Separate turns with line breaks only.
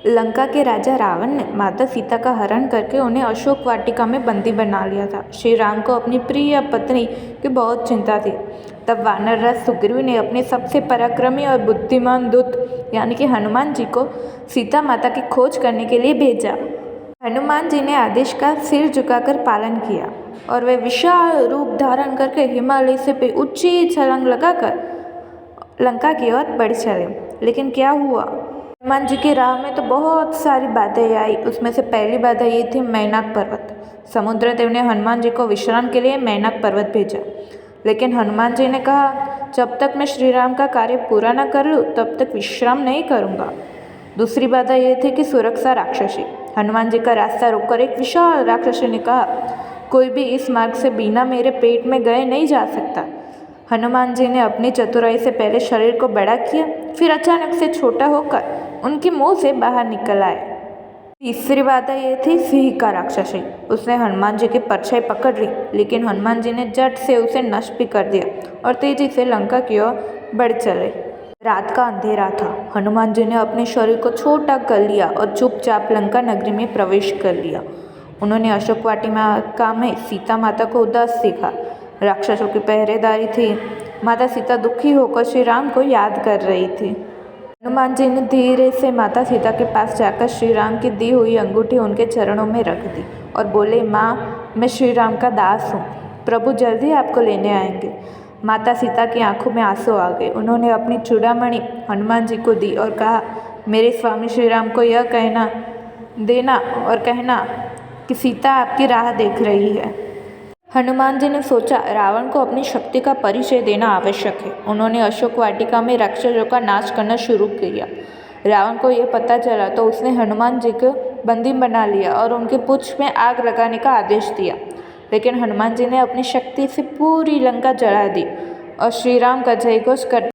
लंका के राजा रावण ने माता सीता का हरण करके उन्हें अशोक वाटिका में बंदी बना लिया था। श्री राम को अपनी प्रिय पत्नी की बहुत चिंता थी। तब वानर राज सुग्रीव ने अपने सबसे पराक्रमी और बुद्धिमान दूत यानी कि हनुमान जी को सीता माता की खोज करने के लिए भेजा। हनुमान जी ने आदेश का सिर झुकाकर पालन किया और वे विशाल रूप धारण करके हिमालय से पे ऊंची छलांग लगाकर लंका की ओर बढ़ चले। लेकिन क्या हुआ, हनुमान जी की राह में तो बहुत सारी बाधाएं आई। उसमें से पहली बाधा ये थी मैनाक पर्वत। समुद्र देव ने हनुमान जी को विश्राम के लिए मैनाक पर्वत भेजा, लेकिन हनुमान जी ने कहा, जब तक मैं श्री राम का कार्य पूरा न कर लूँ तब तक विश्राम नहीं करूँगा। दूसरी बाधा यह थी कि सुरक्षा राक्षसी। हनुमान जी का रास्ता रोककर एक विशाल राक्षसी ने कहा, कोई भी इस मार्ग से बिना मेरे पेट में गए नहीं जा सकता। हनुमान जी ने अपनी चतुराई से पहले शरीर को बड़ा किया, फिर अचानक से छोटा होकर उनके मुंह से बाहर निकल आए। तीसरी बाधा यह थी सिंह का राक्षसी। उसने हनुमान जी की परछाई पकड़ ली, लेकिन हनुमान जी ने झट से उसे नष्ट भी कर दिया और तेजी से लंका की ओर बढ़ चले। रात का अंधेरा था। हनुमान जी ने अपने शरीर को छोटा कर लिया और चुपचाप लंका नगरी में प्रवेश कर लिया। उन्होंने अशोक वाटिका में सीता माता को उदास देखा। राक्षसों की पहरेदारी थी। माता सीता दुखी होकर श्री राम को याद कर रही थी। हनुमान जी ने धीरे से माता सीता के पास जाकर श्री राम की दी हुई अंगूठी उनके चरणों में रख दी और बोले, माँ, मैं श्री राम का दास हूँ। प्रभु जल्दी आपको लेने आएंगे। माता सीता की आंखों में आंसू आ गए। उन्होंने अपनी चूड़ामणि हनुमान जी को दी और कहा, मेरे स्वामी श्री राम को यह कहना देना और कहना कि सीता आपकी राह देख रही है। हनुमान जी ने सोचा, रावण को अपनी शक्ति का परिचय देना आवश्यक है। उन्होंने अशोक वाटिका में राक्षसों का नाश करना शुरू किया। रावण को यह पता चला तो उसने हनुमान जी को बंदी बना लिया और उनके पुच्छ में आग लगाने का आदेश दिया। लेकिन हनुमान जी ने अपनी शक्ति से पूरी लंका जला दी और श्री राम का जयघोष कर